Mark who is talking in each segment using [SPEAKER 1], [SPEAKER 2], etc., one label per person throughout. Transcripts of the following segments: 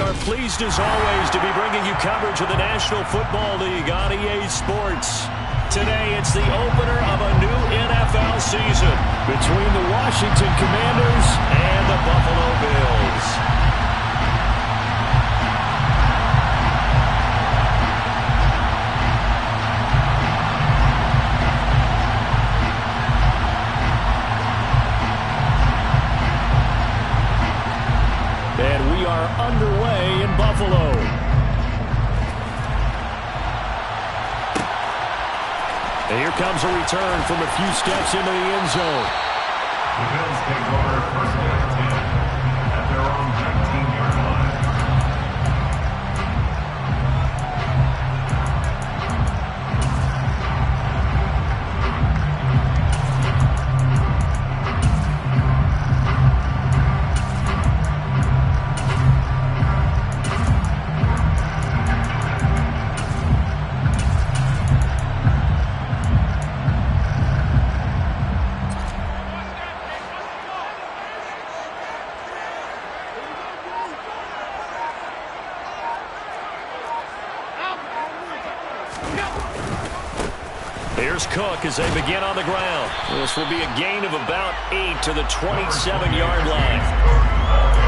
[SPEAKER 1] are pleased as always to be bringing you coverage of the National Football League on EA Sports. Today it's the opener of a new NFL season between the Washington Commanders and the Buffalo Bills. And we are underway in Buffalo. And here comes a return from a few steps into the end zone.
[SPEAKER 2] The Bills take over first and 10 at their own 19-yard line.
[SPEAKER 1] Here's Cook as they begin on the ground. This will be a gain of about 8 to the 27-yard line.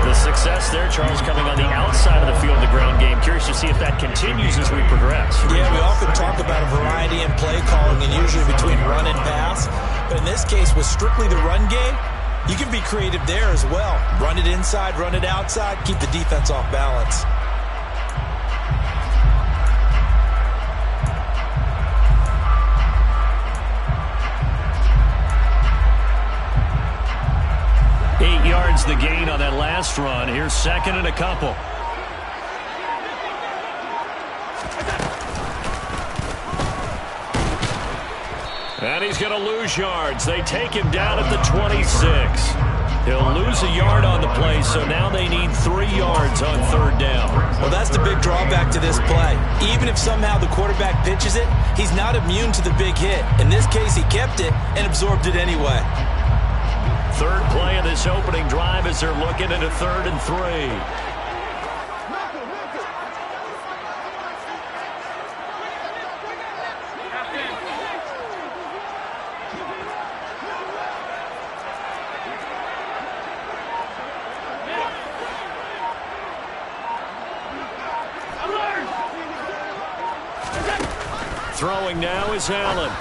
[SPEAKER 1] The success there, Charles, coming on the outside of the field of the ground game. Curious to see if that continues as we progress.
[SPEAKER 3] Yeah, we often talk about a variety in play calling and usually between run and pass. But in this case, with strictly the run game, you can be creative there as well. Run it inside, run it outside, keep the defense off balance.
[SPEAKER 1] The gain on that last run. Here's second and a couple. And he's going to lose yards. They take him down at the 26. He'll lose a yard on the play, so now they need 3 yards on third down.
[SPEAKER 3] Well, that's the big drawback to this play. Even if somehow the quarterback pitches it, he's not immune to the big hit. In this case, he kept it and absorbed it anyway.
[SPEAKER 1] Third play of this opening drive as they're looking at a 3rd and 3. Throwing now is Allen.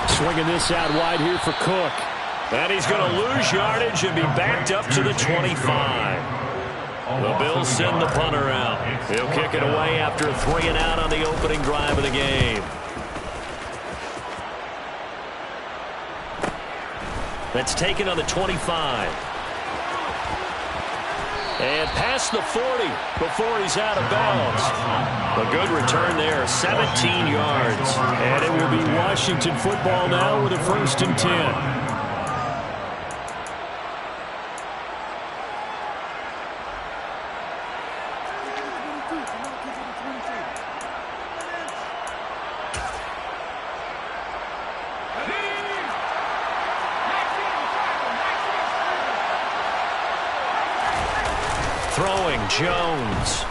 [SPEAKER 1] Swinging this out wide here for Cook. And he's going to lose yardage and be backed up to the 25. The Bills send the punter out. He'll kick it away after a 3 and out on the opening drive of the game. That's taken on the 25. And past the 40 before he's out of bounds. A good return there, 17 yards. And it will be Washington football now with a 1st and 10. Throwing Jones.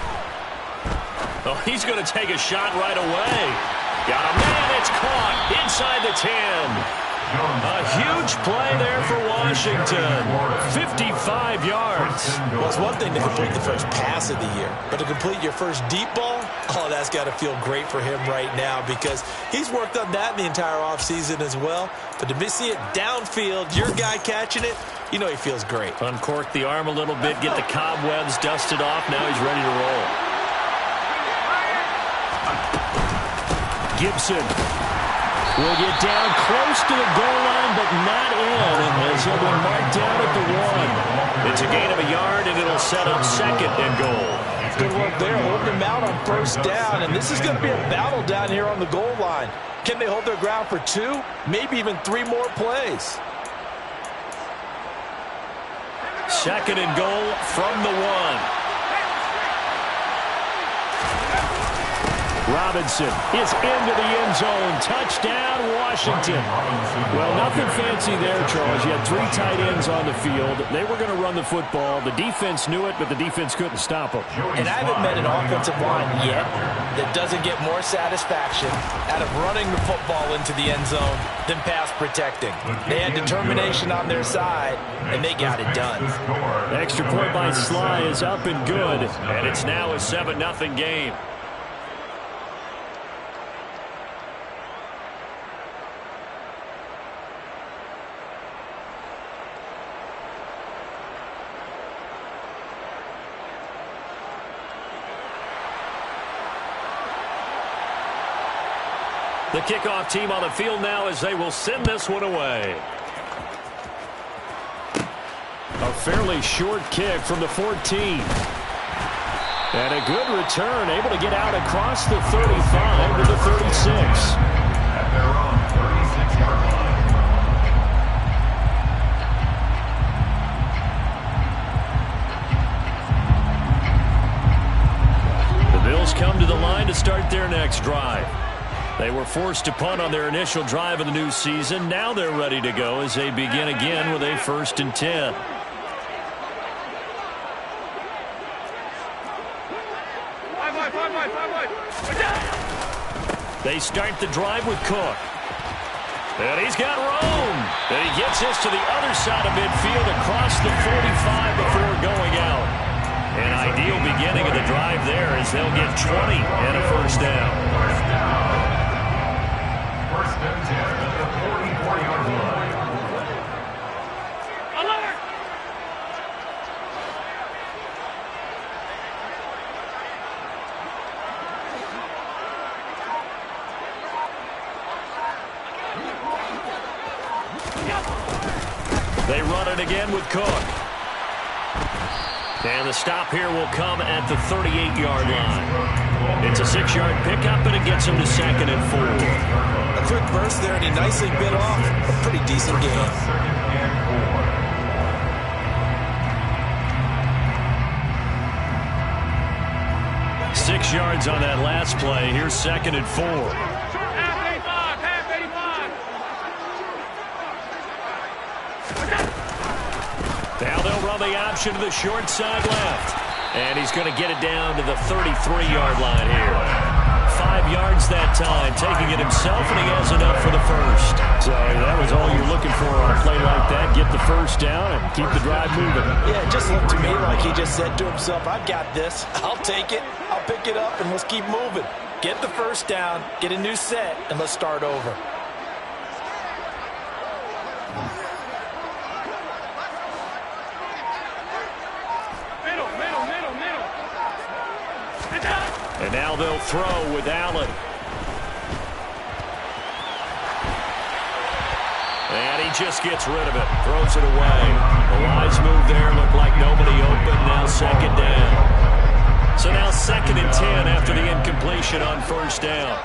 [SPEAKER 1] Oh, he's going to take a shot right away. Got a man, it's caught inside the 10. A huge play there for Washington. 55 yards.
[SPEAKER 3] Well, it's one thing to complete the first pass of the year, but to complete your first deep ball, oh, that's got to feel great for him right now because he's worked on that the entire offseason as well. But to see it downfield, your guy catching it, you know he feels great.
[SPEAKER 1] Uncork the arm a little bit, get the cobwebs dusted off. Now he's ready to roll. Gibson will get down close to the goal line, but not in, as he'll be marked down at the 1. It's a gain of a yard, and it'll set up 2nd and goal.
[SPEAKER 3] Good work there, holding him out on 1st down, and this is going to be a battle down here on the goal line. Can they hold their ground for 2, maybe even 3 more plays?
[SPEAKER 1] 2nd and goal from the 1. Robinson is into the end zone. Touchdown, Washington. Well, nothing fancy there, Charles. You had 3 tight ends on the field. They were going to run the football. The defense knew it, but the defense couldn't stop them.
[SPEAKER 3] And I haven't met an offensive line yet that doesn't get more satisfaction out of running the football into the end zone than pass protecting. They had determination on their side, and they got it done.
[SPEAKER 1] Extra point by Sly is up and good, and it's now a 7-0 game. The kickoff team on the field now as they will send this one away. A fairly short kick from the 14. And a good return, able to get out across the 35 to the 36.
[SPEAKER 2] At their own 36-yard line.
[SPEAKER 1] The Bills come to the line to start their next drive. They were forced to punt on their initial drive of the new season. Now they're ready to go as they begin again with a 1st and 10. They start the drive with Cook. And he's got room. And he gets this to the other side of midfield across the 45 before going out. An ideal beginning of the drive there as they'll get 20 and a 1st down.
[SPEAKER 2] First and 10 at the 44-yard line.
[SPEAKER 4] Alert!
[SPEAKER 1] They run it again with Cook. And the stop here will come at the 38-yard line. It's a 6-yard pickup, and it gets him to 2nd and 4.
[SPEAKER 3] A quick burst there, and he nicely bit off a pretty decent game.
[SPEAKER 2] 2nd and 4.
[SPEAKER 1] 6 yards on that last play. Here's 2nd and 4.
[SPEAKER 4] Half 85.
[SPEAKER 1] Now they'll run the option to the short side left. And he's going to get it down to the 33-yard line here. 5 yards that time, taking it himself, and he has enough for the 1st. So that was all you're looking for on a play like that. Get the 1st down and keep the drive moving.
[SPEAKER 3] Yeah, it just looked to me like he just said to himself, I've got this. I'll take it. I'll pick it up, and let's keep moving. Get the 1st down, get a new set, and let's start over.
[SPEAKER 1] And now they'll throw with Allen. And he just gets rid of it. Throws it away. A wise move there. Looked like nobody open. Now 2nd down. So now 2nd and 10 after the incompletion on 1st down.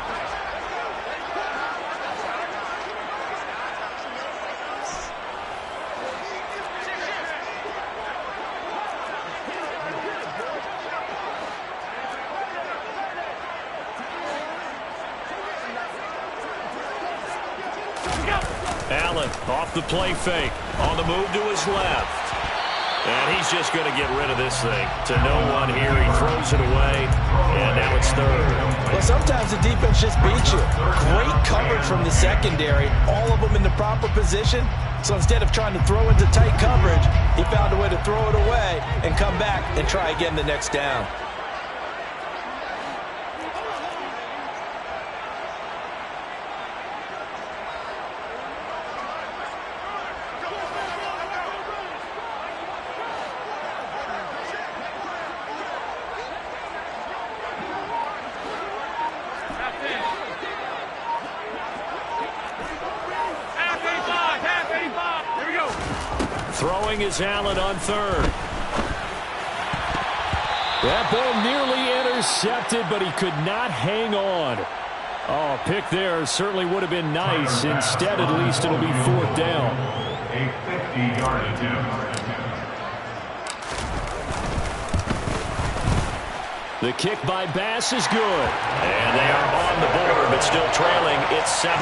[SPEAKER 1] Allen off the play fake. On the move to his left. And he's just going to get rid of this thing. To no one here. He throws it away. And now it's 3rd.
[SPEAKER 3] Well, sometimes the defense just beats you. Great coverage from the secondary. All of them in the proper position. So instead of trying to throw into tight coverage, he found a way to throw it away and come back and try again the next down.
[SPEAKER 1] Throwing is Allen on 3rd. That ball nearly intercepted, but he could not hang on. Oh, pick there certainly would have been nice. Instead, at least it'll be 4th down.
[SPEAKER 2] A 50-yard attempt.
[SPEAKER 1] The kick by Bass is good. And they are on the board, but still trailing. It's 7-3.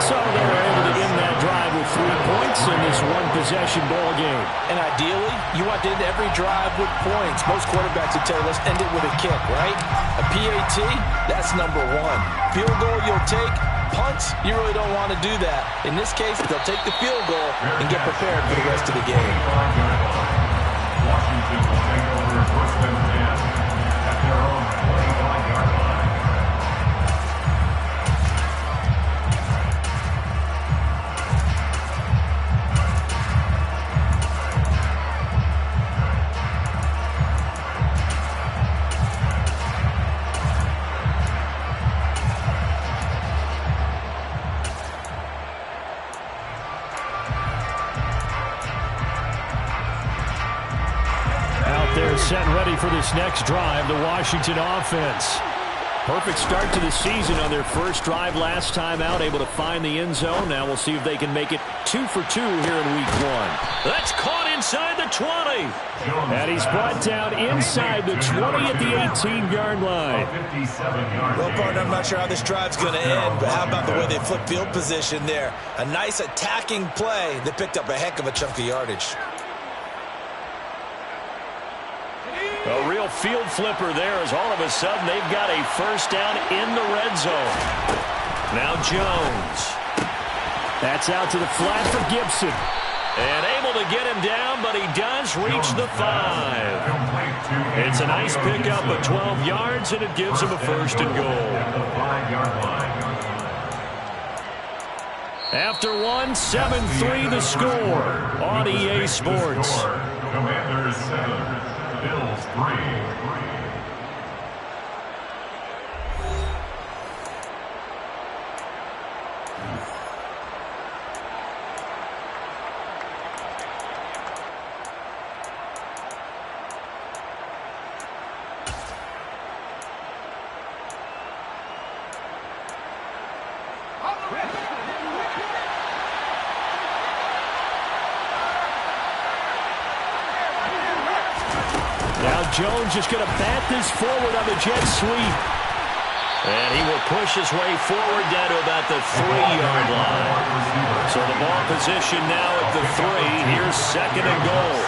[SPEAKER 1] So they were able to end that drive with 3 points in this one-possession ball game.
[SPEAKER 3] And ideally, you want to end every drive with points. Most quarterbacks would tell you, let's end it with a kick, right? A PAT, that's number one. Field goal you'll take. Punts, you really don't want to do that. In this case, they'll take the field goal and get prepared for the rest of the game.
[SPEAKER 2] Washington will take over first and 10 at their own 25-yard line.
[SPEAKER 1] Set and ready for this next drive, the Washington offense. Perfect start to the season on their first drive last time out, able to find the end zone. Now we'll see if they can make it 2 for 2 here in week 1. That's caught inside the 20. And he's brought down inside the 20 at the 18-yard line.
[SPEAKER 3] Well, partner, I'm not sure how this drive's going to end, but how about the way they flip field position there? A nice attacking play that picked up a heck of a chunk of yardage.
[SPEAKER 1] A real field flipper there as all of a sudden they've got a first down in the red zone. Now Jones. That's out to the flat for Gibson. And able to get him down, but he does reach the 5. It's a nice pickup of 12 yards, and it gives him a first and goal. After one, 7-3 the score on EA Sports.
[SPEAKER 2] Commanders 7. Bills 3.
[SPEAKER 1] Jones is going to bat this forward on the jet sweep. And he will push his way forward down to about the 3-yard line. So the ball position now at the 3. Here's second and goal.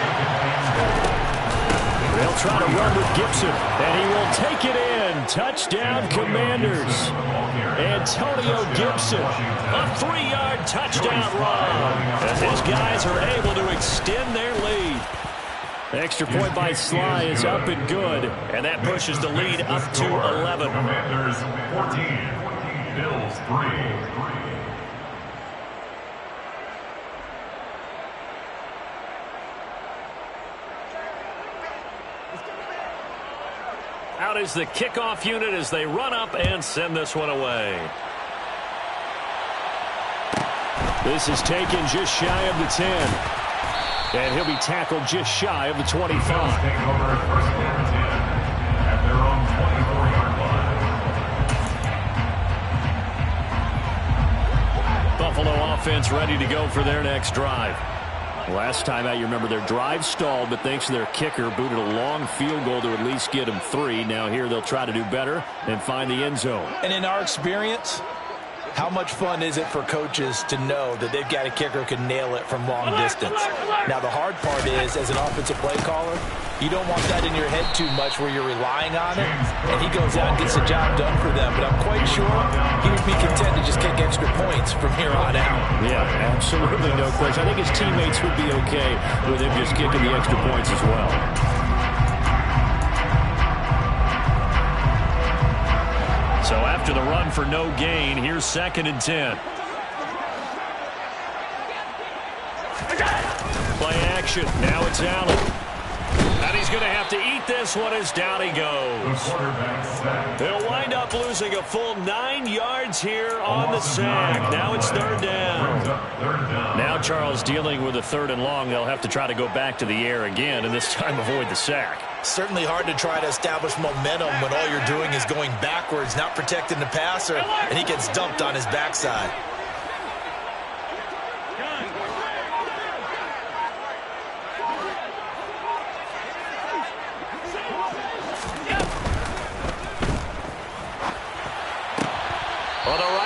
[SPEAKER 1] They'll try to run with Gibson, and he will take it in. Touchdown, Commanders. Antonio Gibson, a 3-yard touchdown run. As his guys are able to extend their lead. Extra point by Sly is up and good, and that pushes the lead up to 11.
[SPEAKER 2] Commanders 14, Bills 3.
[SPEAKER 1] Out is the kickoff unit as they run up and send this one away. This is taken just shy of the 10. And he'll be tackled just shy of the 25.
[SPEAKER 2] Bills take over first and 10 at their own 24-yard line.
[SPEAKER 1] Buffalo offense ready to go for their next drive. Last time out, you remember their drive stalled, but thanks to their kicker, booted a long field goal to at least get them 3. Now here they'll try to do better and find the end zone.
[SPEAKER 3] And in our experience, how much fun is it for coaches to know that they've got a kicker who can nail it from long distance? Now, the hard part is, as an offensive play caller, you don't want that in your head too much where you're relying on it, and he goes out and gets the job done for them. But I'm quite sure he would be content to just kick extra points from here on out.
[SPEAKER 1] Yeah, absolutely, no question. I think his teammates would be okay with him just kicking the extra points as well. So after the run for no gain, here's second and 10. Play action. Now it's Allen. And he's going to have to eat this one as down he goes. They'll wind up losing a full 9 yards here on the sack. Now it's third down. Now Charles dealing with a 3rd and long. They'll have to try to go back to the air again and this time avoid the sack.
[SPEAKER 3] Certainly hard to try to establish momentum when all you're doing is going backwards, not protecting the passer, and he gets dumped on his backside.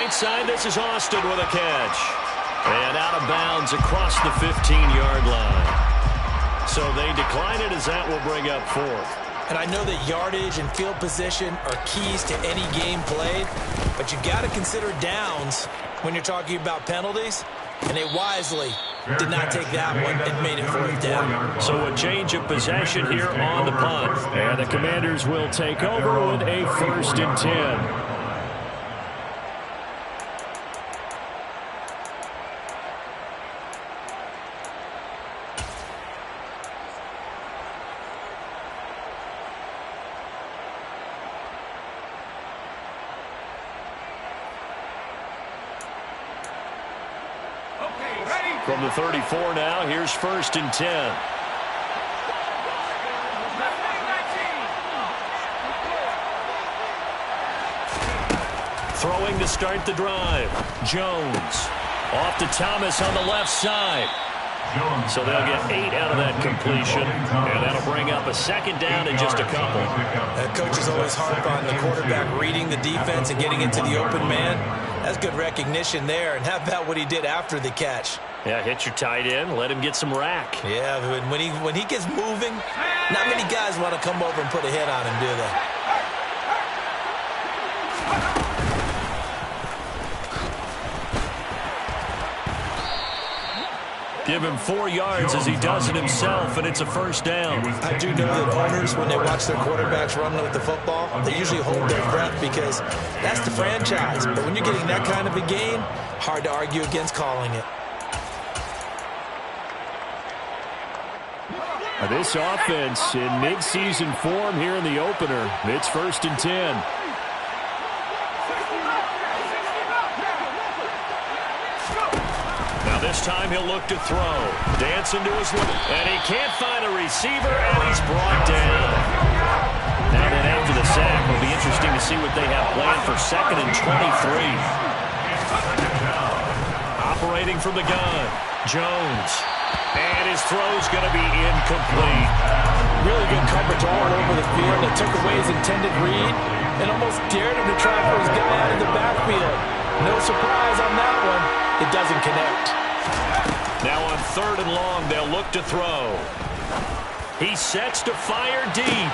[SPEAKER 1] right side, this is Austin with a catch. And out of bounds across the 15-yard line. So they decline it as that will bring up fourth.
[SPEAKER 3] And I know that yardage and field position are keys to any game played, but you've got to consider downs when you're talking about penalties, and they wisely did not take that one and made it fourth down.
[SPEAKER 1] So a change of possession here on the punt. And the Commanders will take over with a 1st and 10. From the 34 now, here's 1st and 10. Throwing to start the drive. Jones. Off to Thomas on the left side. So they'll get 8 out of that completion, and that'll bring up a 2nd down in just a couple.
[SPEAKER 3] Coaches always harp on the quarterback reading the defense and getting into the open man. That's good recognition there. And how about what he did after the catch?
[SPEAKER 1] Yeah, hit your tight end, let him get some rack.
[SPEAKER 3] Yeah, when he gets moving, not many guys want to come over and put a hit on him, do they?
[SPEAKER 1] Give him 4 yards as he does it himself, and it's a 1st down.
[SPEAKER 3] I do know that owners, when they watch their quarterbacks run with the football, they usually hold their breath because that's the franchise. But when you're getting that kind of a game, hard to argue against calling it.
[SPEAKER 1] This offense in midseason form here in the opener. It's 1st and 10. Now this time he'll look to throw. Dancing to his left. And he can't find a receiver, and he's brought down. Now then after the sack, it'll be interesting to see what they have planned for 2nd and 23. Operating from the gun. Jones. And his throw's going to be incomplete.
[SPEAKER 3] Really good coverage all over the field. It took away his intended read and almost dared him to try for his guy out of the backfield. No surprise on that one. It doesn't connect.
[SPEAKER 1] Now on 3rd and long, they'll look to throw. He sets to fire deep.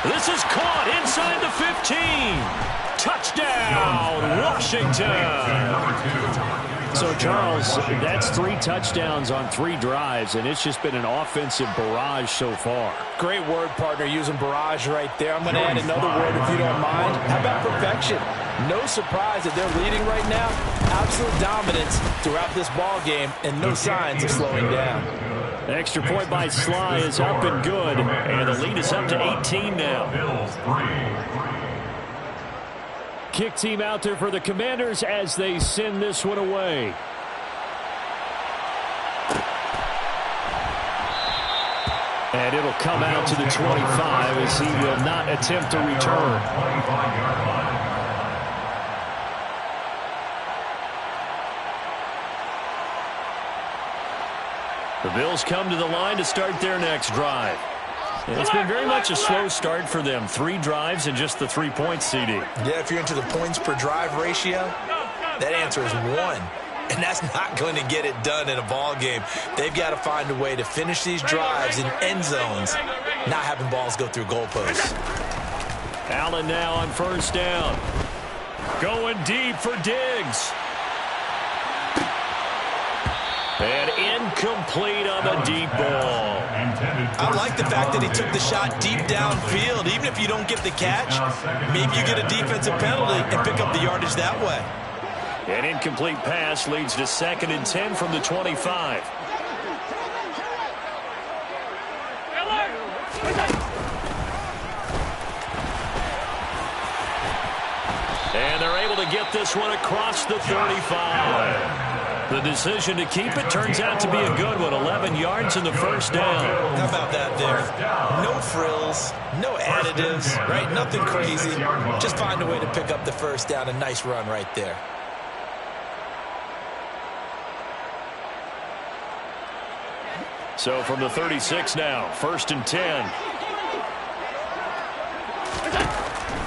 [SPEAKER 1] This is caught inside the 15. Touchdown, Washington. So, Charles, that's 3 touchdowns on 3 drives, and it's just been an offensive barrage so far.
[SPEAKER 3] Great word, partner, using barrage right there. I'm going to add another word if you don't mind. How about perfection? No surprise that they're leading right now. Absolute dominance throughout this ball game, and no signs of slowing down.
[SPEAKER 1] An extra point by Sly is up and good, and the lead is up to 18 now. Kick team out there for the Commanders as they send this one away. And it'll come out to the 25 as he will not attempt to return. The Bills come to the line to start their next drive. It's been very much a slow start for them. 3 drives and just the 3 points, CD.
[SPEAKER 3] Yeah, if you're into the points per drive ratio, that answer is 1. And that's not going to get it done in a ball game. They've got to find a way to finish these drives in end zones, not having balls go through goalposts.
[SPEAKER 1] Allen now on 1st down. Going deep for Diggs. And incomplete on the deep ball.
[SPEAKER 3] I like the fact that he took the shot deep downfield. Even if you don't get the catch, maybe you get a defensive penalty and pick up the yardage that way.
[SPEAKER 1] An incomplete pass leads to 2nd and 10 from the 25. And they're able to get this one across the 35. The decision to keep it turns out to be a good one. 11 yards in the 1st down.
[SPEAKER 3] How about that there? No frills, no additives, right? Nothing crazy. Just find a way to pick up the 1st down. A nice run right there.
[SPEAKER 1] So from the 36 now, 1st and 10.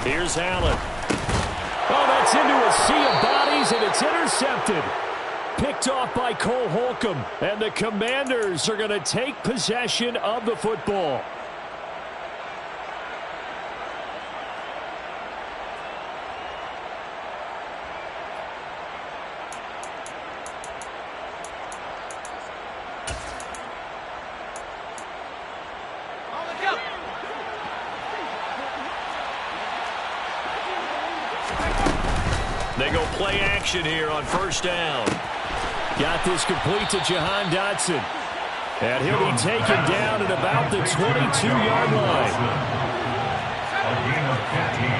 [SPEAKER 1] Here's Allen. Oh, that's Gets into a sea of bodies, and it's intercepted. Picked off by Cole Holcomb, and the Commanders are going to take possession of the football. They go play action here on first down. Got this complete to Jahan Dotson. And he'll be taken down at about the 22-yard line.
[SPEAKER 2] A gain of 15.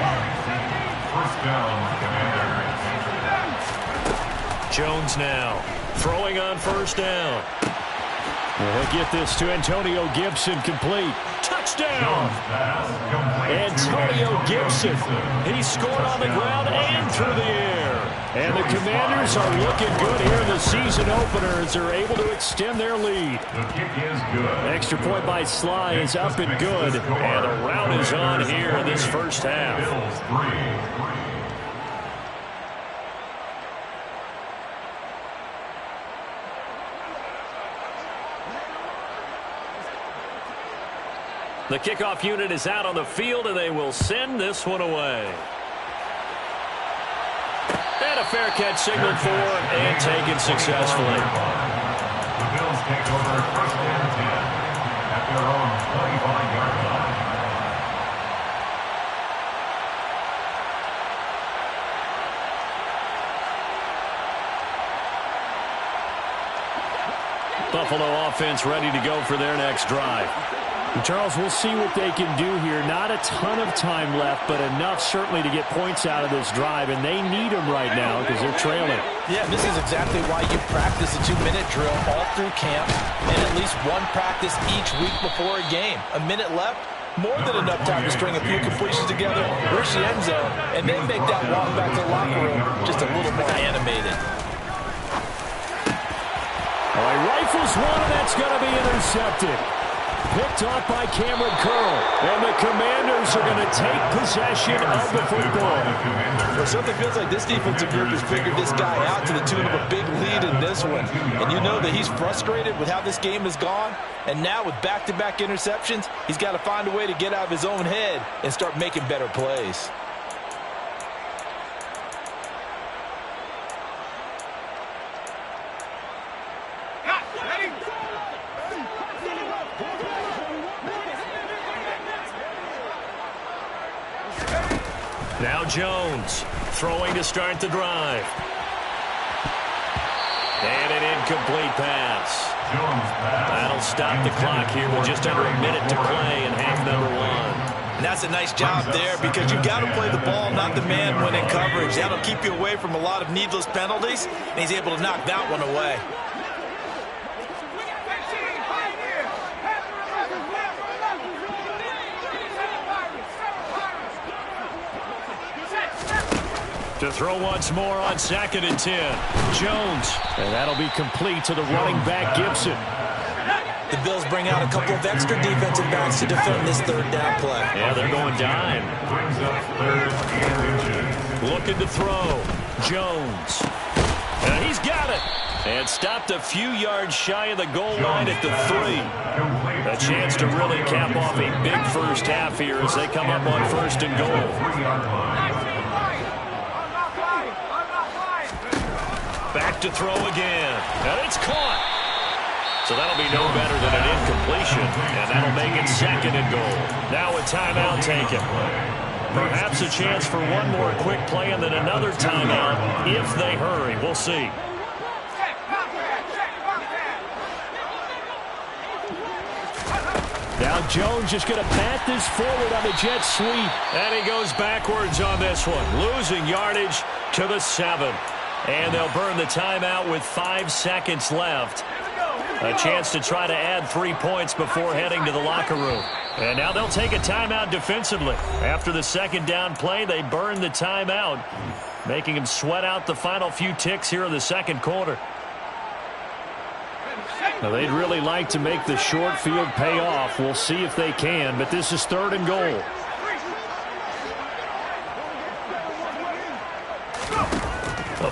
[SPEAKER 2] First down, Commanders.
[SPEAKER 1] Jones now throwing on first down. He'll get this to Antonio Gibson, complete. Touchdown! Antonio Gibson. He scored on the ground and through the air. And the Commanders are looking good here in the season opener as they're able to extend their lead.
[SPEAKER 2] The kick is good.
[SPEAKER 1] Extra point by Sly is up and good. And a rout is on here in this first half.
[SPEAKER 2] Bills 3.
[SPEAKER 1] The kickoff unit is out on the field, and they will send this one away. And a fair catch signaled for and taken successfully.
[SPEAKER 2] The Bills take over first and 10 at their own 25-yard line.
[SPEAKER 1] Buffalo offense ready to go for their next drive. Charles, we'll see what they can do here. Not a ton of time left, but enough certainly to get points out of this drive, and they need them right now because they're trailing.
[SPEAKER 3] Yeah, this is exactly why you practice a 2-minute drill all through camp and at least one practice each week before a game. A minute left, more than enough time to string a few completions together, reach the end zone, and then make that walk back to the locker room just a little more animated.
[SPEAKER 1] Oh, he rifles one, and that's going to be intercepted. Picked off by Cameron Curl. And the Commanders are going to take possession of the football.
[SPEAKER 3] Well, something feels like this defensive group has figured this guy out to the tune of a big lead in this one. And you know that he's frustrated with how this game has gone. And now with back-to-back interceptions, he's got to find a way to get out of his own head and start making better plays.
[SPEAKER 1] Now Jones throwing to start the drive. And an incomplete pass. That'll stop the clock here with just under a minute to play in half number one.
[SPEAKER 3] And that's a nice job there because you've got to play the ball, not the man when in coverage. That'll keep you away from a lot of needless penalties, and he's able to knock that one away.
[SPEAKER 1] To throw once more on 2nd and 10. Jones. And that'll be complete to the running back, Gibson.
[SPEAKER 3] The Bills bring out a couple of extra defensive backs to defend this third down play.
[SPEAKER 1] Yeah, they're going dime.
[SPEAKER 2] Brings up 3rd and inches.
[SPEAKER 1] Looking to throw. Jones. And he's got it. And stopped a few yards shy of the goal line at the 3. A chance to really cap off a big first half here as they come up on 1st and goal. Back to throw again. And it's caught. So that'll be no better than an incompletion. And that'll make it 2nd and goal. Now a timeout taken. Perhaps a chance for one more quick play and then another timeout if they hurry. We'll see. Now Jones just going to bat this forward on the jet sweep. And he goes backwards on this one. Losing yardage to the 7. And they'll burn the timeout with 5 seconds left. A chance to try to add 3 points before heading to the locker room. And now they'll take a timeout defensively. After the 2nd down play, they burn the timeout, making them sweat out the final few ticks here in the 2nd quarter. Now they'd really like to make the short field pay off. We'll see if they can, but this is 3rd and goal.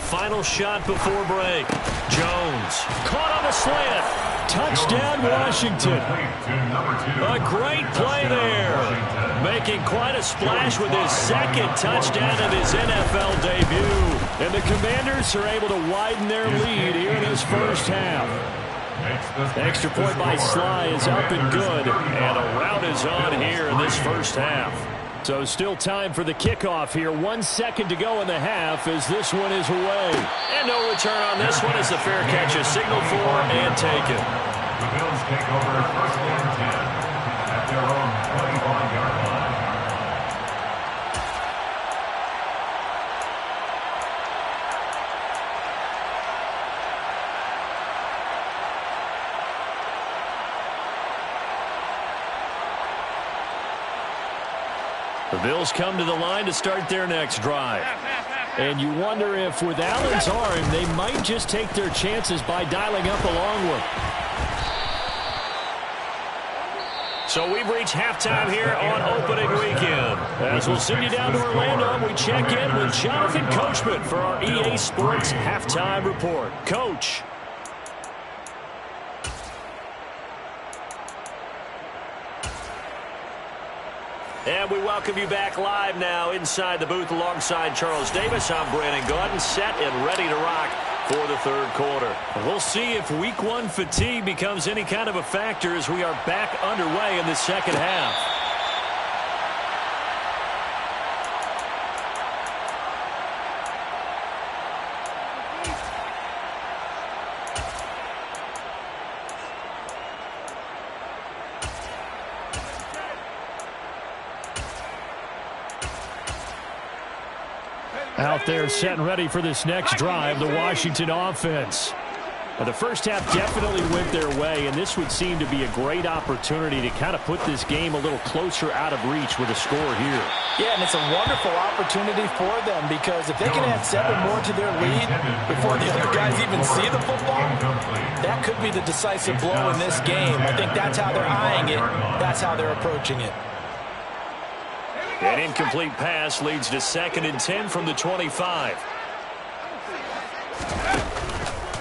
[SPEAKER 1] final shot before break. Jones caught on the slant. Touchdown, Washington. A great play there. Making quite a splash with his second touchdown of his NFL debut. And the Commanders are able to widen their lead here in this first half. Extra point by Sly is up and good. And a rout is on here in this first half. So still time for the kickoff here. 1 second to go in the half as this one is away. And no return on this one as the fair catch is signaled for and taken.
[SPEAKER 2] The Bills take over first and 10 at their own 25-yard line.
[SPEAKER 1] The Bills come to the line to start their next drive. And you wonder if with Allen's arm, they might just take their chances by dialing up a long one. So we've reached halftime here on opening weekend. As we'll send you down to Orlando, we check in with Jonathan Coachman for our EA Sports Halftime Report. Coach. And we welcome you back live now inside the booth alongside Charles Davis. I'm Brandon Gaudin, set and ready to rock for the third quarter. We'll see if week one fatigue becomes any kind of a factor as we are back underway in the second half. Out there set and ready for this next drive, the Washington offense. Now, the first half definitely went their way, and this would seem to be a great opportunity to kind of put this game a little closer out of reach with a score here.
[SPEAKER 5] Yeah, and it's a wonderful opportunity for them because if they can add 7 more to their lead before the other guys even see the football, that could be the decisive blow in this game. I think that's how they're eyeing it. That's how they're approaching it.
[SPEAKER 1] An incomplete pass leads to 2nd and 10 from the 25.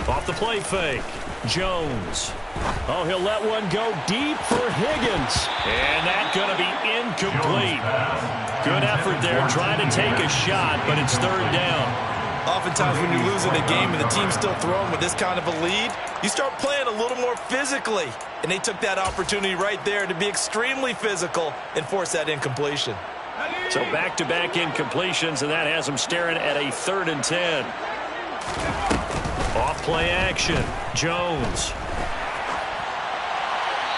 [SPEAKER 1] Off the play fake. Jones. Oh, he'll let one go deep for Higgins. And that's going to be incomplete. Good effort there trying to take a shot, but it's 3rd down.
[SPEAKER 3] Oftentimes when you're losing a game and the team's still throwing with this kind of a lead, you start playing a little more physically. And they took that opportunity right there to be extremely physical and force that incompletion.
[SPEAKER 1] So back-to-back incompletions, and that has them staring at a 3rd and 10. Off-play action. Jones.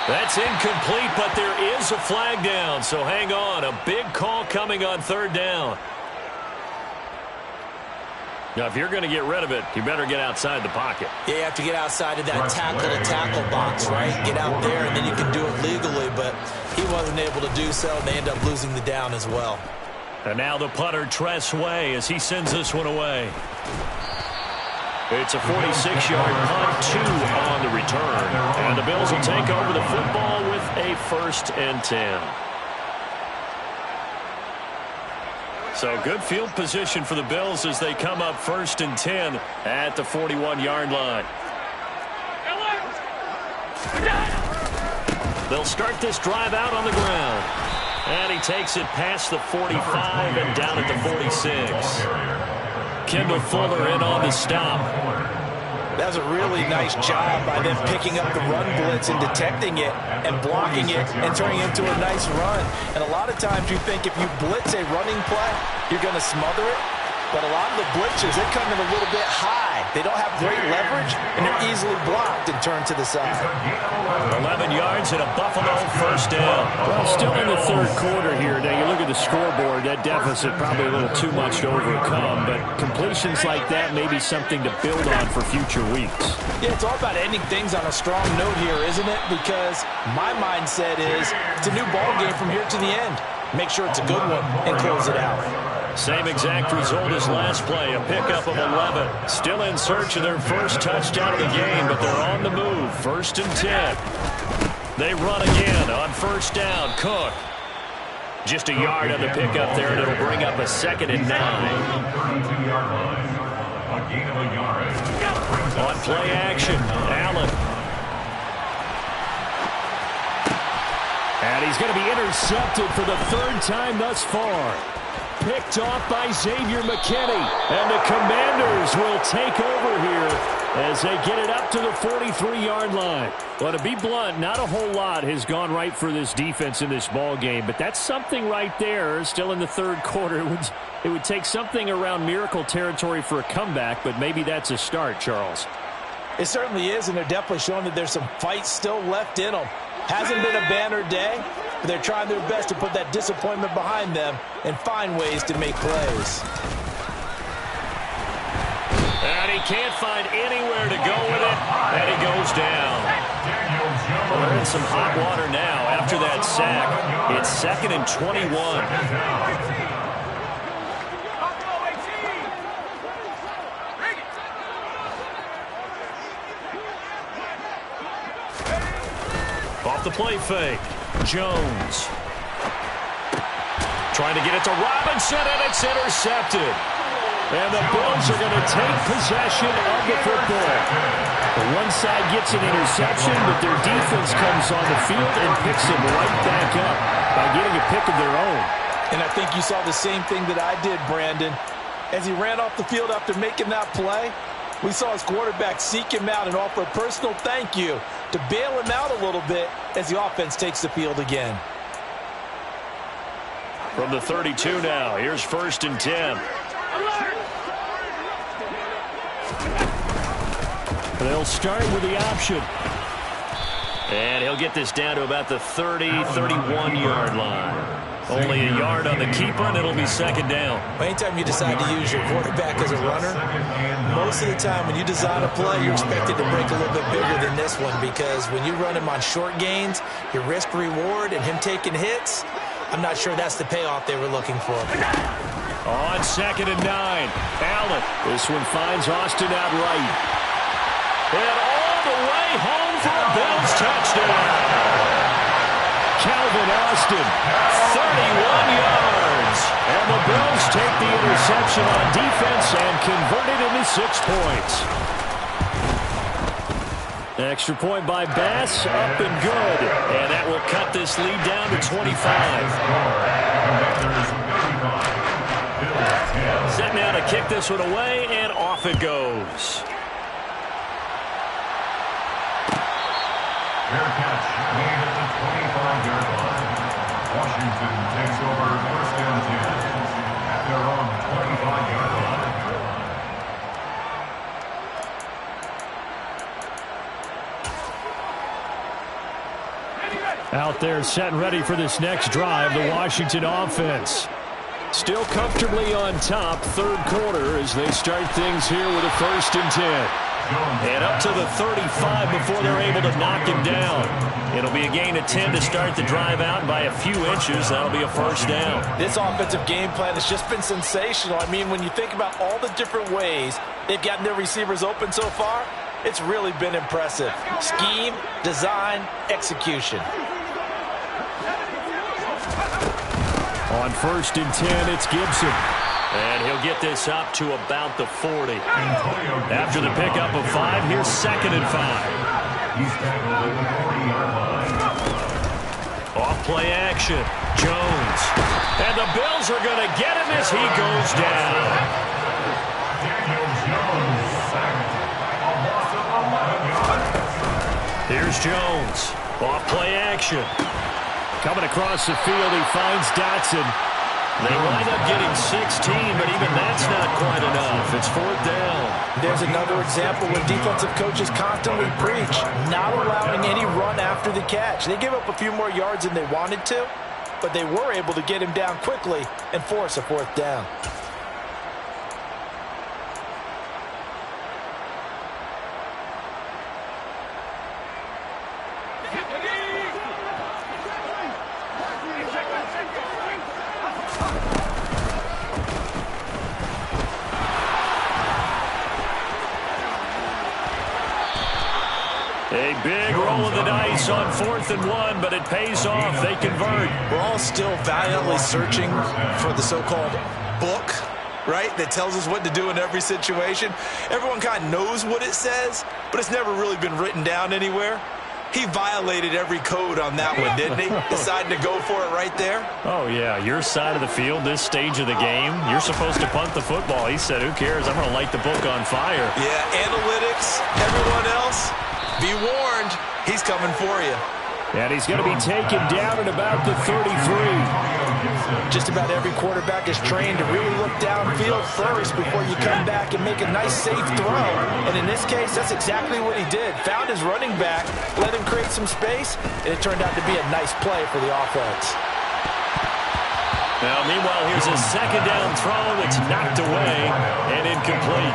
[SPEAKER 1] That's incomplete, but there is a flag down, so hang on. A big call coming on 3rd down. Now, if you're going to get rid of it, you better get outside the pocket.
[SPEAKER 3] Yeah, you have to get outside of that tackle-to-tackle box, right? Get out there, and then you can do it legally, but he wasn't able to do so, and they end up losing the down as well.
[SPEAKER 1] And now the punter, Tress Way, as he sends this one away. It's a 46-yard punt, 2 on the return. And the Bills will take over the football with a 1st and 10. So good field position for the Bills as they come up 1st and 10 at the 41-yard line. They'll start this drive out on the ground. And he takes it past the 45 and down at the 46. Kendall Fuller in on the stop.
[SPEAKER 5] That was a really nice job by them picking up the run blitz and detecting it and blocking it and turning it into a nice run. And a lot of times you think if you blitz a running play, you're going to smother it. But a lot of the blitzers, they come in a little bit high. They don't have great leverage, and they're easily blocked and turned to the side.
[SPEAKER 1] 11 yards and a Buffalo 1st down. Well, still in the 3rd quarter here. Now, you look at the scoreboard, that deficit probably a little too much to overcome. But completions like that may be something to build on for future weeks.
[SPEAKER 5] Yeah, it's all about ending things on a strong note here, isn't it? Because my mindset is it's a new ball game from here to the end. Make sure it's a good one and close it out.
[SPEAKER 1] Same exact result as last play, a pickup of 11. Still in search of their first touchdown of the game, but they're on the move. 1st and 10. They run again on 1st down. Cook. Just a yard on the pickup there, and it'll bring up a 2nd and 9.
[SPEAKER 2] A gain of a yard.
[SPEAKER 1] On play action, Allen. And he's going to be intercepted for the third time thus far. Picked off by Xavier McKinney. And the Commanders will take over here as they get it up to the 43-yard line. Well, to be blunt, not a whole lot has gone right for this defense in this ball game, but that's something right there. Still in the third quarter. It would take something around miracle territory for a comeback, but maybe that's a start, Charles.
[SPEAKER 5] It certainly is, and they're definitely showing that there's some fight still left in them. Hasn't been a banner day, but they're trying their best to put that disappointment behind them and find ways to make plays.
[SPEAKER 1] And he can't find anywhere to go with it, and he goes down. Well, they're in some hot water now after that sack. It's 2nd and 21. Off the play fake, Jones. Trying to get it to Robinson, and it's intercepted. And the Bills are going to take possession of the football. The one side gets an interception, but their defense comes on the field and picks them right back up by getting a pick of their own.
[SPEAKER 5] And I think you saw the same thing that I did, Brandon. As he ran off the field after making that play, we saw his quarterback seek him out and offer a personal thank you to bail him out a little bit as the offense takes the field again.
[SPEAKER 1] From the 32 now, here's 1st and 10. They'll start with the option. And he'll get this down to about the 30, 31-yard line. Only a yard on the keeper, and it'll be 2nd down.
[SPEAKER 3] Anytime you decide to use your quarterback as a runner, most of the time when you design a play, you're expected to break a little bit bigger than this one, because when you run him on short gains, your risk-reward and him taking hits, I'm not sure that's the payoff they were looking for.
[SPEAKER 1] On 2nd and 9, Allen. This one finds Austin out right. And all the way home for a Bills touchdown. Calvin Austin, 31 yards. And the Bills take the interception on defense and convert it into 6 points. Extra point by Bass, up and good. And that will cut this lead down to 25. Set now to kick this one away, and off it goes.
[SPEAKER 2] Fair catch made at the 25-yard line. Washington takes over 1st and 10 at their own 25-yard line.
[SPEAKER 1] Out there set and ready for this next drive, the Washington offense. Still comfortably on top, 3rd quarter, as they start things here with a 1st and 10. And up to the 35 before they're able to knock him down. It'll be a gain of 10 to start the drive out by a few inches. That'll be a 1st down.
[SPEAKER 5] This offensive game plan has just been sensational. I mean, when you think about all the different ways they've gotten their receivers open so far, it's really been impressive. Scheme, design, execution.
[SPEAKER 1] On 1st and 10, it's Gibson. And he'll get this up to about the 40. After the pickup of 5, here's 2nd and 5.
[SPEAKER 2] He's tackled at the 40-yard line.
[SPEAKER 1] Off play action, Jones. And the Bills are going to get him as he goes down.
[SPEAKER 2] Daniel Jones sacked. A loss of 11 yards.
[SPEAKER 1] Here's Jones. Off play action. Coming across the field, he finds Dotson. They wind up getting 16, but even that's not quite enough. It's 4th down.
[SPEAKER 5] There's another example where defensive coaches constantly preach, not allowing any run after the catch. They gave up a few more yards than they wanted to, but they were able to get him down quickly and force a 4th down.
[SPEAKER 1] A big roll of the dice on 4th and 1, but it pays off. They convert.
[SPEAKER 3] We're all still valiantly searching for the so-called book right, that tells us what to do in every situation. Everyone kind of knows what it says, but it's never really been written down anywhere. He violated every code on that one, didn't he? Deciding to go for it right there.
[SPEAKER 1] Oh, yeah. Your side of the field, this stage of the game, you're supposed to punt the football. He said, who cares? I'm going to light the book on fire.
[SPEAKER 3] Yeah, analytics, everyone else, be warned, he's coming for you.
[SPEAKER 1] And he's going to be taken down at about the 33.
[SPEAKER 5] Just about every quarterback is trained to really look downfield first before you come back and make a nice, safe throw. And in this case, that's exactly what he did. Found his running back, let him create some space, and it turned out to be a nice play for the offense.
[SPEAKER 1] Now, meanwhile, here's a second down throw that's knocked away and incomplete.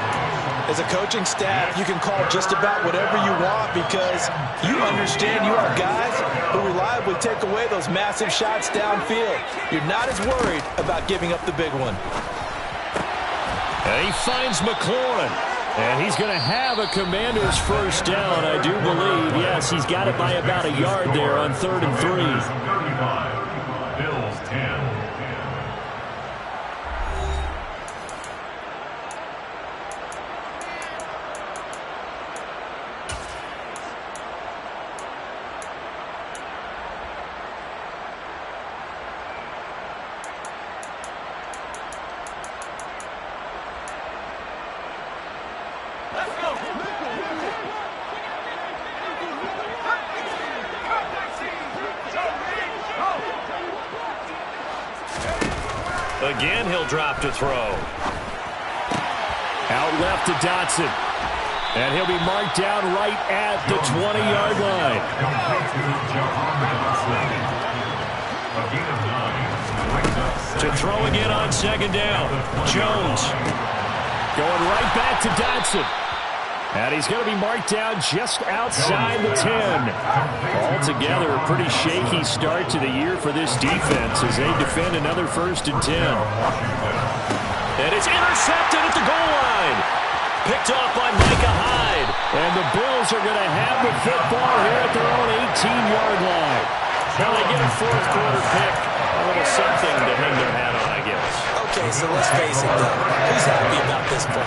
[SPEAKER 5] As a coaching staff, you can call just about whatever you want because you understand you are guys who reliably take away those massive shots downfield. You're not as worried about giving up the big one.
[SPEAKER 1] And he finds McLaurin. And he's going to have a Commander's first down, I do believe. Yes, he's got it by about a yard there on 3rd and 3.
[SPEAKER 2] 35, Bills 10.
[SPEAKER 1] Again, he'll drop to throw. Out left to Dotson. And he'll be marked down right at the 20-yard line. To throw again on second down. Jones going right back to Dotson. And he's going to be marked down just outside the 10. Altogether, a pretty shaky start to the year for this defense as they defend another 1st and 10. And it's intercepted at the goal line. Picked off by Micah Hyde. And the Bills are going to have the football here at their own 18-yard line. Now they get a 4th quarter pick. A little something to hang their hat on, I guess.
[SPEAKER 3] Okay, so let's face it, though. Who's happy about this play?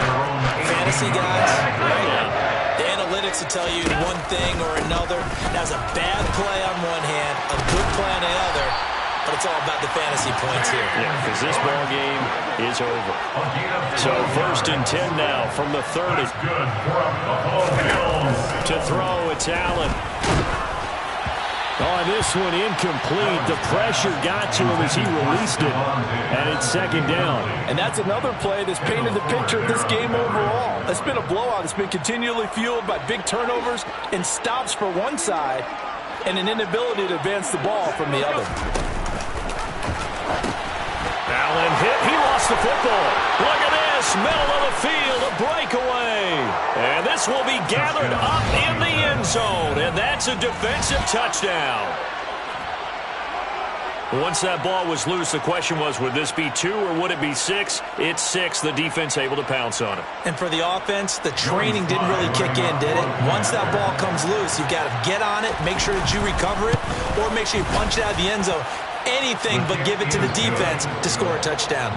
[SPEAKER 3] Fantasy guys, right? Yeah. The analytics will tell you one thing or another. That's a bad play on one hand, a good play on the other, but it's all about the fantasy points here.
[SPEAKER 1] Yeah, because this ball game is over. So 1st and 10 now from the 30. To throw, it's Allen. On this one, incomplete. The pressure got to him as he released it, and it's 2nd down.
[SPEAKER 5] And that's another play that's painted the picture of this game overall. It's been a blowout. It's been continually fueled by big turnovers and stops for one side and an inability to advance the ball from the other.
[SPEAKER 1] Allen hit. He lost the football. Look at this. Middle of the field, a breakaway. And this will be gathered up in the end zone. And that's a defensive touchdown. Once that ball was loose, the question was, would this be 2 or would it be 6? It's 6. The defense able to pounce on it.
[SPEAKER 3] And for the offense, the training didn't really kick in, did it? Once that ball comes loose, you've got to get on it, make sure that you recover it, or make sure you punch it out of the end zone. Anything but give it to the defense to score a touchdown.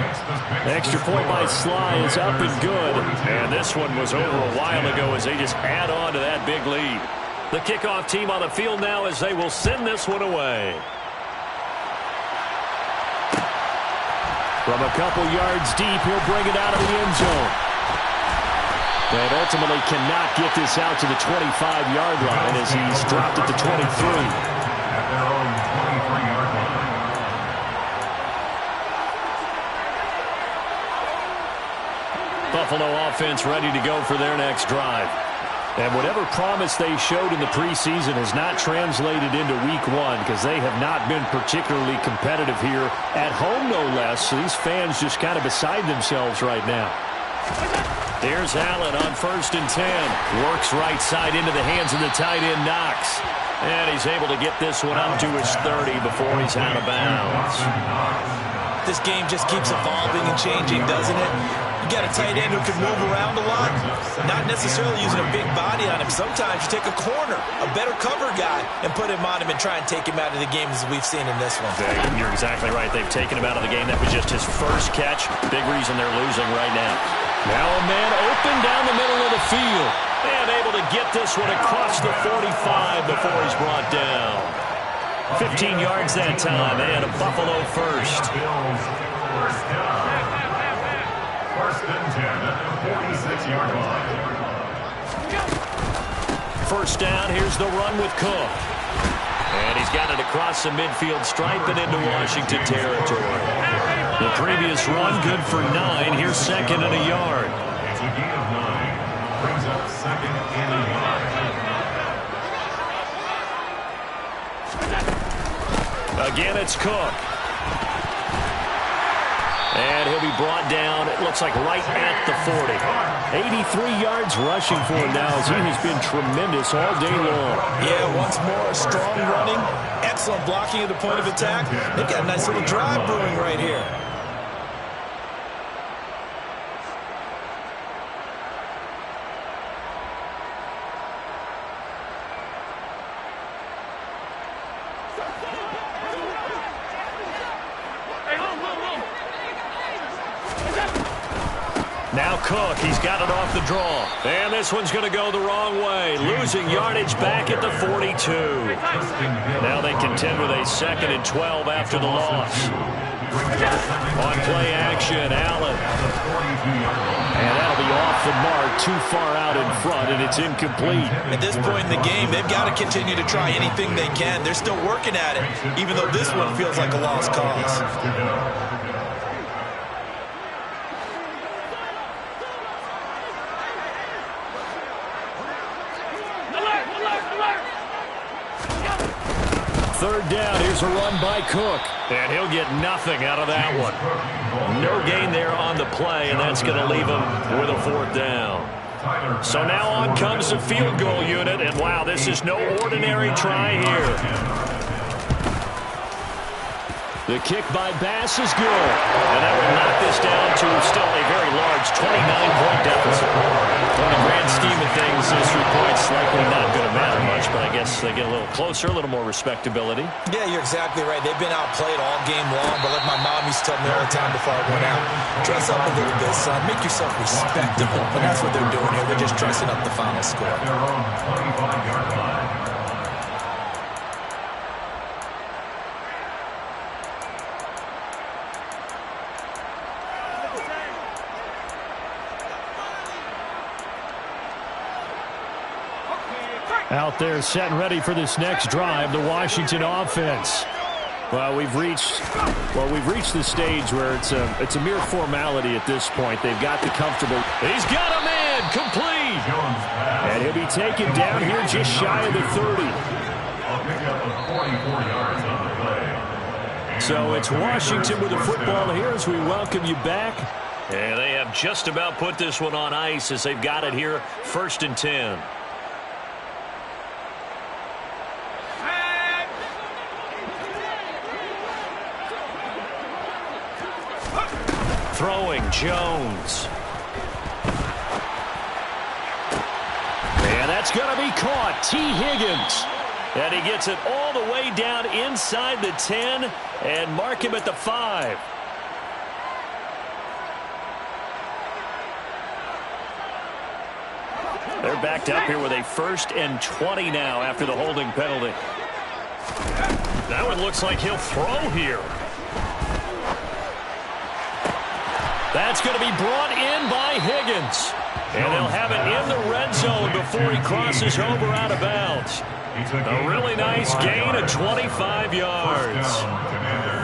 [SPEAKER 1] Extra point by Sly is up and good. And this one was over a while ago as they just add on to that big lead. The kickoff team on the field now as they will send this one away. From a couple yards deep, he'll bring it out of the end zone. And ultimately cannot get this out to the 25-yard line as he's dropped at the 23.
[SPEAKER 2] At their own 23-yard line.
[SPEAKER 1] Buffalo offense ready to go for their next drive. And whatever promise they showed in the preseason has not translated into week 1 because they have not been particularly competitive here at home, no less. So these fans just kind of beside themselves right now. Here's Allen on 1st and 10. Works right side into the hands of the tight end, Knox. And he's able to get this one up to his 30 before he's out of bounds.
[SPEAKER 3] This game just keeps evolving and changing, doesn't it? You got a tight end who can move around a lot, not necessarily using a big body on him. Sometimes you take a corner, a better cover guy, and put him on him and try and take him out of the game as we've seen in this one.
[SPEAKER 1] You're exactly right. They've taken him out of the game. That was just his first catch. Big reason they're losing right now. Now a man open down the middle of the field. And able to get this one across the 45 before he's brought down. 15 yards that time, and a Buffalo first.
[SPEAKER 2] First down. First and 10 at the 46-yard line.
[SPEAKER 1] First down, here's the run with Cook. And he's got it across the midfield stripe and into Washington territory. The previous run, good for 9. Here's second and a yard.
[SPEAKER 2] It's a gain of 9. Brings up second and a yard.
[SPEAKER 1] Again, it's Cook. And he'll be brought down, it looks like right at the 40. 83 yards rushing for him now as he has been tremendous all day long.
[SPEAKER 3] Yeah, once more, strong running, excellent blocking at the point of attack. They've got a nice little drive brewing right here.
[SPEAKER 1] Now Cook, he's got it off the draw. And this one's going to go the wrong way. Losing yardage back at the 42. Now they contend with a 2nd and 12 after the loss. On play action, Allen. And that'll be off the mark, too far out in front, and it's incomplete.
[SPEAKER 3] At this point in the game, they've got to continue to try anything they can. They're still working at it, even though this one feels like a lost cause.
[SPEAKER 1] Third down, here's a run by Cook. And he'll get nothing out of that one. No gain there on the play, and that's going to leave him with a 4th down. So now on comes the field goal unit, and wow, this is no ordinary try here. The kick by Bass is good. And that will knock this down to still a very large 29-point deficit. In the grand scheme of things, those 3 points likely not going to matter much, but I guess they get a little closer, a little more respectability.
[SPEAKER 3] Yeah, you're exactly right. They've been outplayed all game long, but like my mom used to tell me all the time before I went out, dress up a little bit, son. Make yourself respectable. And that's what they're doing here. They're just dressing up the final score.
[SPEAKER 2] Their own 25-yard line.
[SPEAKER 1] Out there set and ready for this next drive, the Washington offense. Well, we've reached the stage where it's a mere formality at this point. They've got the comfortable. He's got a man complete. And he'll be taken down here just shy of the 30.
[SPEAKER 2] I'll pick up a 44 yards on the play.
[SPEAKER 1] So it's Washington with the football here as we welcome you back. And they have just about put this one on ice as they've got it here, 1st and 10. Throwing, Jones. And that's going to be caught. T. Higgins. And he gets it all the way down inside the 10 and mark him at the 5. They're backed up here with a 1st and 20 now after the holding penalty. That one looks like he'll throw here. That's going to be brought in by Higgins. And they'll have it in the red zone before he crosses over out of bounds. A really nice gain of 25 yards.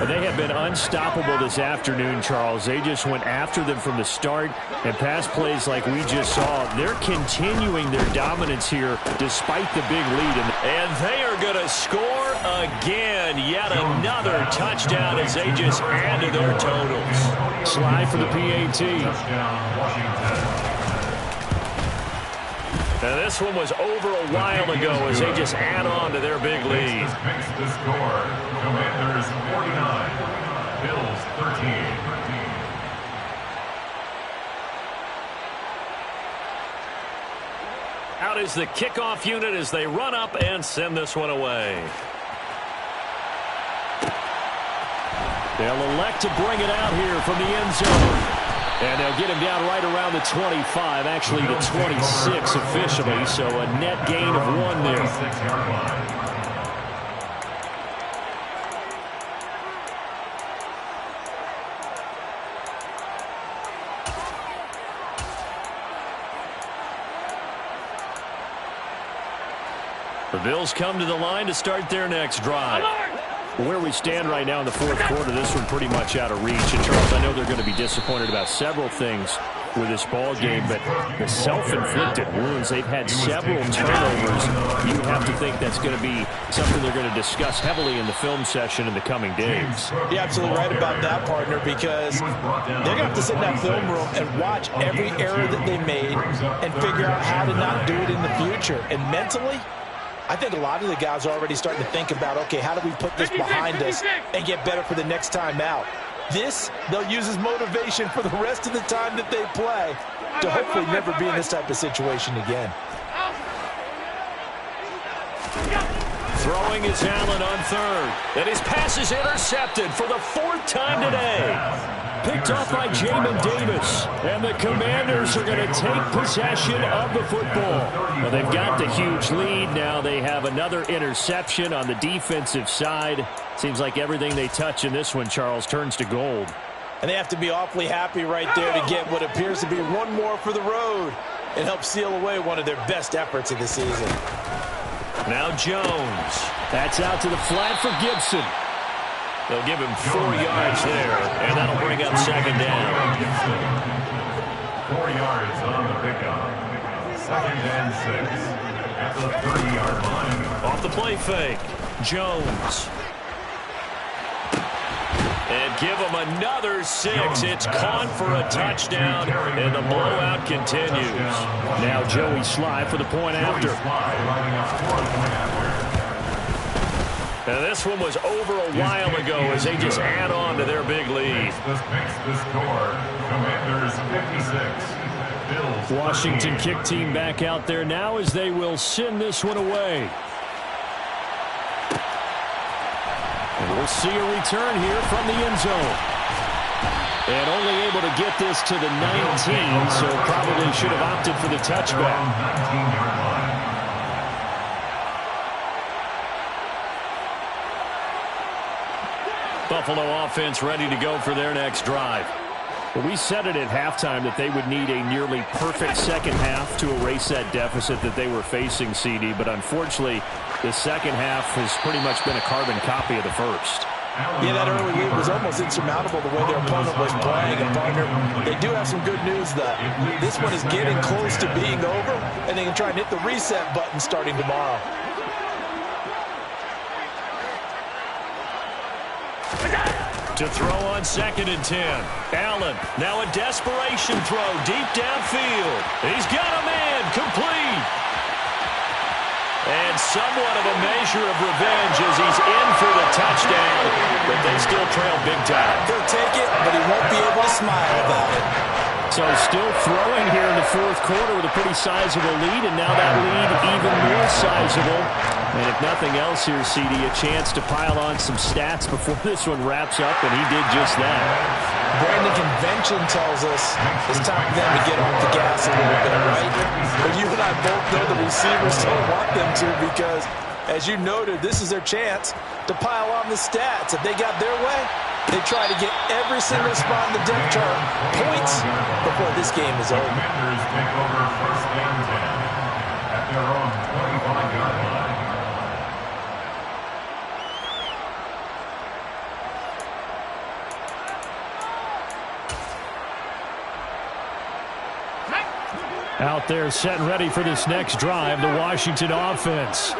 [SPEAKER 1] And they have been unstoppable this afternoon, Charles. They just went after them from the start. And pass plays like we just saw, they're continuing their dominance here despite the big lead. And they are going to score again. Yet another touchdown as they just add to their totals. Slide for the PAT.
[SPEAKER 2] Touchdown, Washington.
[SPEAKER 1] Now this one was over a while ago as they just add on to their big lead.
[SPEAKER 2] Makes the score. Commanders 49, Bills 13.
[SPEAKER 1] Out is the kickoff unit as they run up and send this one away. They'll elect to bring it out here from the end zone. And they'll get him down right around the 25, actually the 26 officially, so a net gain of 1 there. The Bills come to the line to start their next drive. Where we stand right now in the fourth quarter, this one pretty much out of reach. And Charles, I know they're going to be disappointed about several things with this ball game, but the self-inflicted wounds, they've had several turnovers. You have to think that's going to be something they're going to discuss heavily in the film session in the coming days.
[SPEAKER 5] You're absolutely right about that, partner, because they're going to have to sit in that film room and watch every error that they made and figure out how to not do it in the future. And mentally, I think a lot of the guys are already starting to think about, okay, how do we put this behind us and get better for the next time out? This, they'll use as motivation for the rest of the time that they play to hopefully never be in this type of situation again.
[SPEAKER 1] Throwing is Allen on third. And his pass is intercepted for the 4th time today. Picked off by Jamin Davis. And the Commanders are going to take possession of the football. Well, they've got the huge lead. Now they have another interception on the defensive side. Seems like everything they touch in this one, Charles, turns to gold.
[SPEAKER 5] And they have to be awfully happy right there to get what appears to be one more for the road and help seal away one of their best efforts of the season.
[SPEAKER 1] Now Jones. That's out to the flat for Gibson. They'll give him 4 yards there, and that'll bring up second down.
[SPEAKER 2] 4 yards on the pickup. 2nd and 6 at the 30-yard line.
[SPEAKER 1] Off the play fake, Jones. And give him another 6. It's caught for a touchdown, and the blowout continues. Now Joey Sly for the point after. And this one was over a while ago as they just add on to their big lead.
[SPEAKER 2] The score, Commanders 56, Bills
[SPEAKER 1] Washington kick team back out there now as they will send this one away. And we'll see a return here from the end zone. And only able to get this to the 19, so probably should have opted for the touchback.
[SPEAKER 2] 19-yard line.
[SPEAKER 1] Buffalo offense ready to go for their next drive. Well, we said it at halftime that they would need a nearly perfect second half to erase that deficit that they were facing, CD. But unfortunately, the second half has pretty much been a carbon copy of the first.
[SPEAKER 5] Yeah, that early lead was almost insurmountable the way their opponent was playing. And, partner, they do have some good news, though. This one is getting close to being over, and they can try and hit the reset button starting tomorrow.
[SPEAKER 1] To throw on 2nd and 10. Allen, now a desperation throw deep downfield. He's got a man, complete. And somewhat of a measure of revenge as he's in for the touchdown, but they still trail big time.
[SPEAKER 5] He'll take it, but he won't be able to smile about it.
[SPEAKER 1] So still throwing here in the fourth quarter with a pretty sizable lead, and now that lead even more sizable. And if nothing else here, CD, a chance to pile on some stats before this one wraps up, and he did just that.
[SPEAKER 5] Brandon, convention tells us it's time for them to get off the gas a little bit, right? But you and I both know the receivers don't want them to because, as you noted, this is their chance to pile on the stats. If they got their way, they try to get every single spot in the depth chart points before this game is over.
[SPEAKER 2] Commanders take over 1st and 10 at their own 25-yard line.
[SPEAKER 1] Out there set and ready for this next drive, the Washington offense.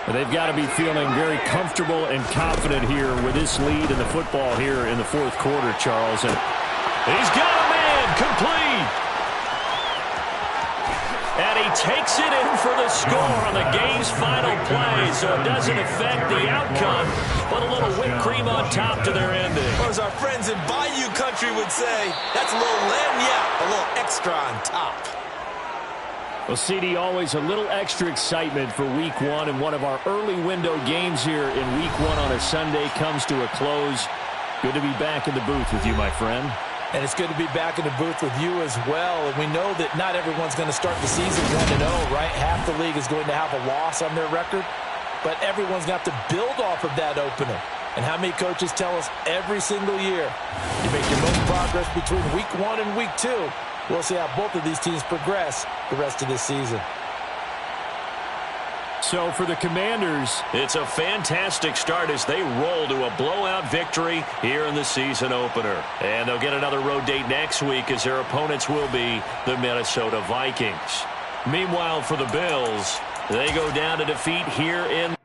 [SPEAKER 1] They've got to be feeling very comfortable and confident here with this lead in the football here in the fourth quarter, Charles. And he's got a man, complete. And he takes it in for the score on the game's final play, so it doesn't affect the outcome, but a little whipped cream on top to their ending.
[SPEAKER 3] Or as our friends in Bayou Country would say, that's a little lagniappe, a little extra on top.
[SPEAKER 1] Well, CD, always a little extra excitement for Week 1, and one of our early window games here in Week 1 on a Sunday comes to a close. Good to be back in the booth with you, my friend.
[SPEAKER 3] And it's good to be back in the booth with you as well. And we know that not everyone's going to start the season 1-0, right? Half the league is going to have a loss on their record. But everyone's going to have to build off of that opener. And how many coaches tell us every single year, you make your most progress between Week 1 and Week 2. We'll see how both of these teams progress the rest of this season.
[SPEAKER 1] So for the Commanders, it's a fantastic start as they roll to a blowout victory here in the season opener. And they'll get another road date next week as their opponents will be the Minnesota Vikings. Meanwhile, for the Bills, they go down to defeat here in